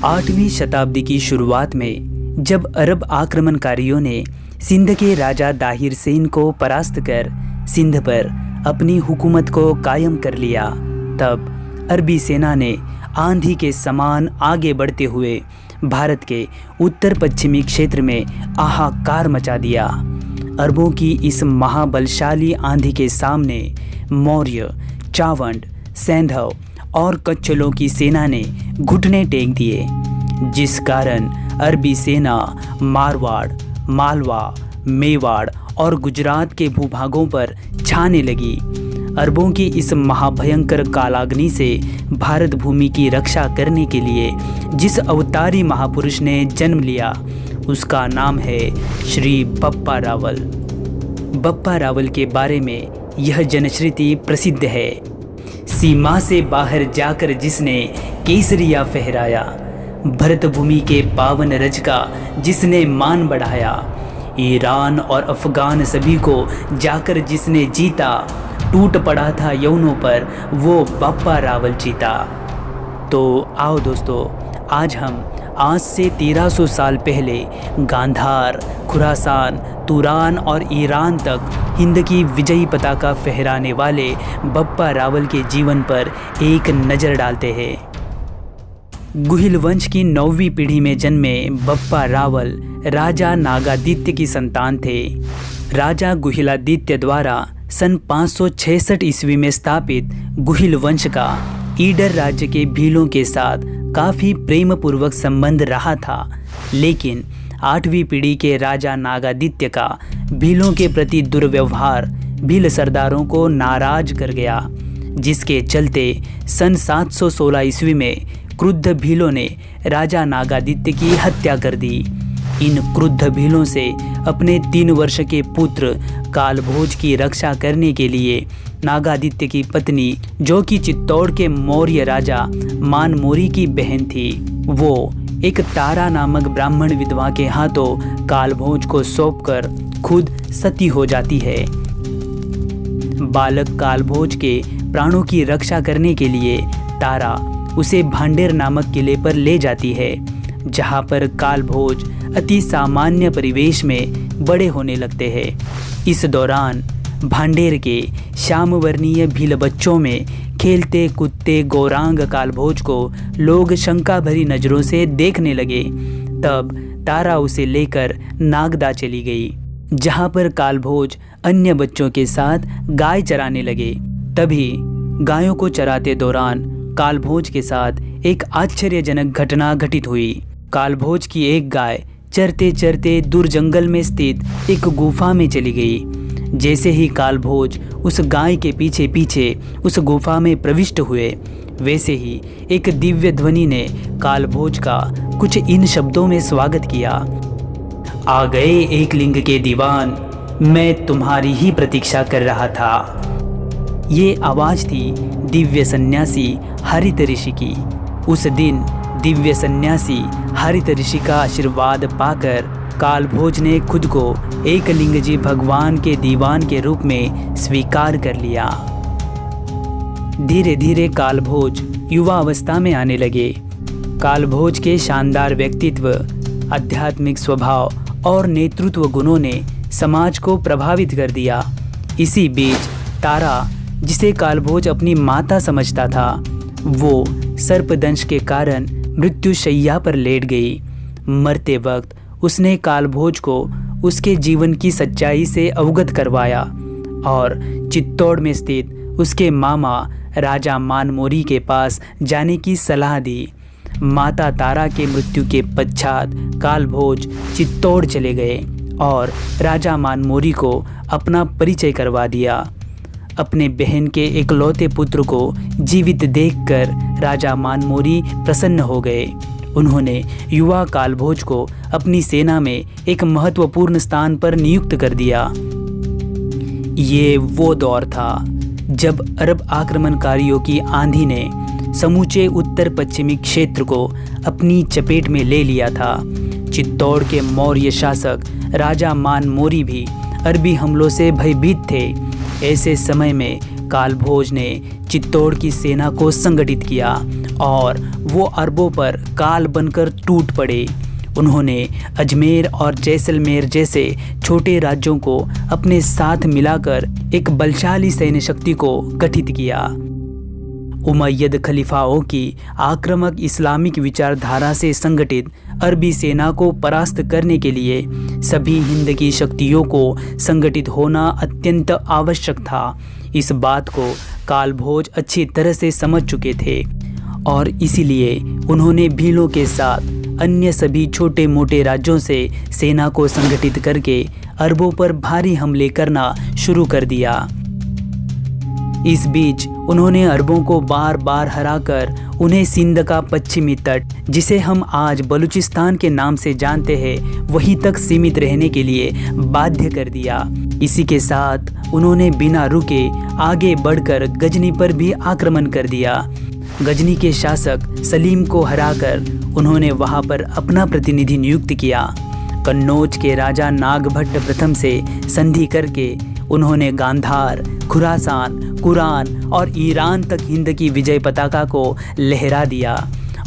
8वीं शताब्दी की शुरुआत में जब अरब आक्रमणकारियों ने सिंध के राजा दाहिर सेन को परास्त कर सिंध पर अपनी हुकूमत को कायम कर लिया, तब अरबी सेना ने आंधी के समान आगे बढ़ते हुए भारत के उत्तर पश्चिमी क्षेत्र में हाहाकार मचा दिया। अरबों की इस महाबलशाली आंधी के सामने मौर्य, चावंड, सैंधव और कच्छलों की सेना ने घुटने टेक दिए, जिस कारण अरबी सेना मारवाड़, मालवा, मेवाड़ और गुजरात के भूभागों पर छाने लगी। अरबों की इस महाभयंकर कालाग्नि से भारत भूमि की रक्षा करने के लिए जिस अवतारी महापुरुष ने जन्म लिया, उसका नाम है श्री बप्पा रावल। बप्पा रावल के बारे में यह जनश्रुति प्रसिद्ध है। सीमा से बाहर जाकर जिसने केसरिया फहराया, भरत भूमि के पावन रज का जिसने मान बढ़ाया, ईरान और अफगान सभी को जाकर जिसने जीता, टूट पड़ा था यौनों पर वो बप्पा रावल जीता। तो आओ दोस्तों, आज से 1300 साल पहले गांधार, खुरासान, तुरान और ईरान तक हिंद की विजयी पताका फहराने वाले बप्पा रावल के जीवन पर एक नज़र डालते हैं। गुहिल वंश की 9वीं पीढ़ी में जन्मे बप्पा रावल राजा नागादित्य की संतान थे। राजा गुहिलादित्य द्वारा सन 566 ईस्वी में स्थापित गुहिल वंश का ईडर राज्य के भीलों के साथ काफ़ी प्रेम पूर्वक संबंध रहा था, लेकिन 8वीं पीढ़ी के राजा नागादित्य का भीलों के प्रति दुर्व्यवहार भील सरदारों को नाराज कर गया, जिसके चलते सन 716 ईस्वी में क्रुद्ध भीलों ने राजा नागादित्य की हत्या कर दी। इन क्रुद्ध भीलों से अपने 3 वर्ष के पुत्र कालभोज की रक्षा करने के लिए नागादित्य की पत्नी, जो कि चित्तौड़ के मौर्य राजा मानमोरी की बहन थी, वो एक तारा नामक ब्राह्मण विधवा के हाथों कालभोज को सौंपकर खुद सती हो जाती है। बालक कालभोज के प्राणों की रक्षा करने के लिए तारा उसे भांडेर नामक किले पर ले जाती है, जहां पर कालभोज अति सामान्य परिवेश में बड़े होने लगते हैं। इस दौरान भांडेर के श्यामवर्णीय भील बच्चों में खेलते कूदते गौरांग कालभोज को लोग शंका भरी नज़रों से देखने लगे। तब तारा उसे लेकर नागदा चली गई, जहां पर कालभोज अन्य बच्चों के साथ गाय चराने लगे। तभी गायों को चराते दौरान कालभोज के साथ एक आश्चर्यजनक घटना घटित हुई। कालभोज की एक गाय चरते चरते दूर जंगल में स्थित एक गुफा में चली गई। जैसे ही कालभोज उस गाय के पीछे पीछे उस गुफा में प्रविष्ट हुए, वैसे ही एक दिव्य ध्वनि ने कालभोज का कुछ इन शब्दों में स्वागत किया। आ गए एक लिंग के दीवान, मैं तुम्हारी ही प्रतीक्षा कर रहा था। ये आवाज़ थी दिव्य सन्यासी हरित ऋषि की। उस दिन दिव्य सन्यासी हरित ऋषि का आशीर्वाद पाकर कालभोज ने खुद को एक लिंगजी भगवान के दीवान के रूप में स्वीकार कर लिया। धीरे धीरे कालभोज युवा अवस्था में आने लगे। कालभोज के शानदार व्यक्तित्व, आध्यात्मिक स्वभाव और नेतृत्व गुणों ने समाज को प्रभावित कर दिया। इसी बीच तारा, जिसे कालभोज अपनी माता समझता था, वो सर्पदंश के कारण मृत्युशैया पर लेट गई। मरते वक्त उसने कालभोज को उसके जीवन की सच्चाई से अवगत करवाया और चित्तौड़ में स्थित उसके मामा राजा मानमोरी के पास जाने की सलाह दी। माता तारा के मृत्यु के पश्चात कालभोज चित्तौड़ चले गए और राजा मानमोरी को अपना परिचय करवा दिया। अपने बहन के इकलौते पुत्र को जीवित देखकर राजा मानमोरी प्रसन्न हो गए। उन्होंने युवा कालभोज को अपनी सेना में एक महत्वपूर्ण स्थान पर नियुक्त कर दिया। ये वो दौर था जब अरब आक्रमणकारियों की आंधी ने समूचे उत्तर पश्चिमी क्षेत्र को अपनी चपेट में ले लिया था। चित्तौड़ के मौर्य शासक राजा मानमोरी भी अरबी हमलों से भयभीत थे। ऐसे समय में कालभोज ने चित्तौड़ की सेना को संगठित किया और वो अरबों पर काल बनकर टूट पड़े। उन्होंने अजमेर और जैसलमेर जैसे छोटे राज्यों को अपने साथ मिलाकर एक बलशाली सैन्य शक्ति को गठित किया। उमय्यद खलीफाओं की आक्रामक इस्लामिक विचारधारा से संगठित अरबी सेना को परास्त करने के लिए सभी हिंद की शक्तियों को संगठित होना अत्यंत आवश्यक था। इस बात को कालभोज अच्छी तरह से समझ चुके थे और इसीलिए उन्होंने भीलों के साथ अन्य सभी छोटे मोटे राज्यों से सेना को संगठित करके अरबों पर भारी हमले करना शुरू कर दिया। इस बीच उन्होंने अरबों को बार बार हराकर उन्हें सिंध का पश्चिमी तट, जिसे हम आज बलूचिस्तान के नाम से जानते हैं, वहीं तक सीमित रहने के लिए बाध्य कर दिया। इसी के साथ उन्होंने बिना रुके आगे बढ़कर गजनी पर भी आक्रमण कर दिया। गजनी के शासक सलीम को हराकर उन्होंने वहां पर अपना प्रतिनिधि नियुक्त किया। कन्नौज के राजा नागभट्ट प्रथम से संधि करके उन्होंने गांधार, खुरासान, कुरान और ईरान तक हिंद की विजय पताका को लहरा दिया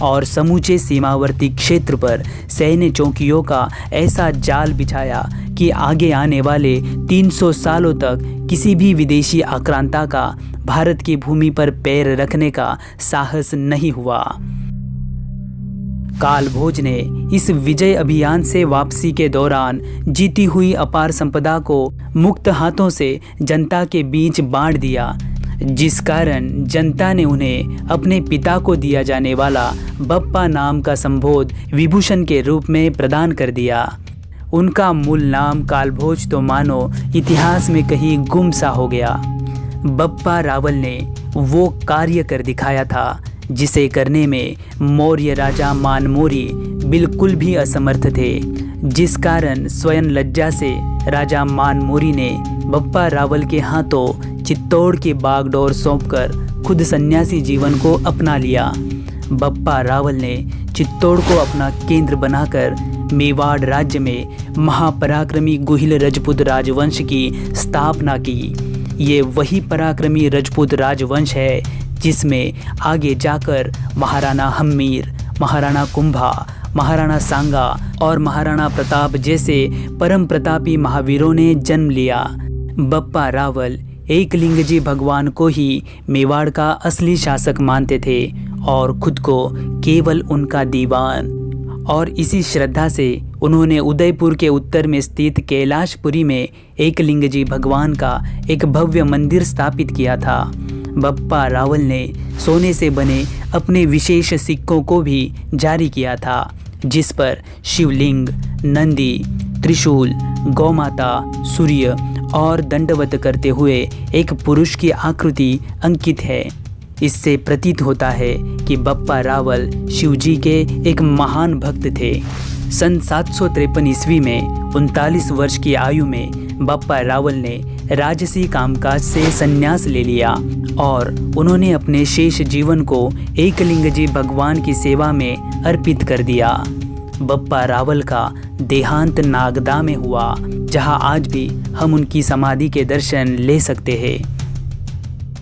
और समूचे सीमावर्ती क्षेत्र पर सैन्य चौकियों का ऐसा जाल बिछाया कि आगे आने वाले 300 सालों तक किसी भी विदेशी आक्रांता का भारत की भूमि पर पैर रखने का साहस नहीं हुआ। कालभोज ने इस विजय अभियान से वापसी के दौरान जीती हुई अपार संपदा को मुक्त हाथों से जनता के बीच बांट दिया, जिस कारण जनता ने उन्हें अपने पिता को दिया जाने वाला बप्पा नाम का संबोध विभूषण के रूप में प्रदान कर दिया। उनका मूल नाम कालभोज तो मानो इतिहास में कहीं गुम सा हो गया। बप्पा रावल ने वो कार्य कर दिखाया था जिसे करने में मौर्य राजा मानमोरी बिल्कुल भी असमर्थ थे, जिस कारण स्वयं लज्जा से राजा मानमोरी ने बप्पा रावल के हाथों चित्तौड़ की बागडोर सौंपकर खुद सन्यासी जीवन को अपना लिया। बप्पा रावल ने चित्तौड़ को अपना केंद्र बनाकर मेवाड़ राज्य में महापराक्रमी गुहिल राजपूत राजवंश की स्थापना की। ये वही पराक्रमी राजपूत राजवंश है जिसमें आगे जाकर महाराणा हम्मीर, महाराणा कुंभा, महाराणा सांगा और महाराणा प्रताप जैसे परम प्रतापी महावीरों ने जन्म लिया। बप्पा रावल एकलिंगजी भगवान को ही मेवाड़ का असली शासक मानते थे और खुद को केवल उनका दीवान, और इसी श्रद्धा से उन्होंने उदयपुर के उत्तर में स्थित कैलाशपुरी में एकलिंगजी भगवान का एक भव्य मंदिर स्थापित किया था। बप्पा रावल ने सोने से बने अपने विशेष सिक्कों को भी जारी किया था, जिस पर शिवलिंग, नंदी, त्रिशूल, गौमाता, सूर्य और दंडवत करते हुए एक पुरुष की आकृति अंकित है। इससे प्रतीत होता है कि बप्पा रावल शिवजी के एक महान भक्त थे। सन 753 ईस्वी में 39 वर्ष की आयु में बप्पा रावल ने राजसी कामकाज से संन्यास ले लिया और उन्होंने अपने शेष जीवन को एकलिंगजी भगवान की सेवा में अर्पित कर दिया। बप्पा रावल का देहांत नागदा में हुआ, जहां आज भी हम उनकी समाधि के दर्शन ले सकते हैं।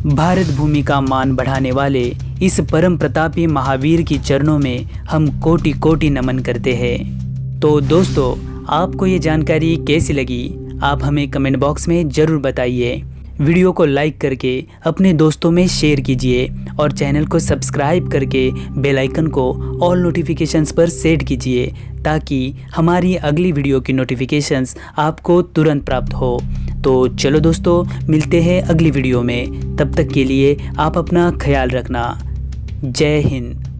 भारत भूमि का मान बढ़ाने वाले इस परम प्रतापी महावीर की चरणों में हम कोटि कोटि नमन करते हैं। तो दोस्तों, आपको ये जानकारी कैसी लगी, आप हमें कमेंट बॉक्स में ज़रूर बताइए। वीडियो को लाइक करके अपने दोस्तों में शेयर कीजिए और चैनल को सब्सक्राइब करके बेल आइकन को ऑल नोटिफिकेशंस पर सेट कीजिए, ताकि हमारी अगली वीडियो की नोटिफिकेशंस आपको तुरंत प्राप्त हो। तो चलो दोस्तों, मिलते हैं अगली वीडियो में। तब तक के लिए आप अपना ख्याल रखना। जय हिंद।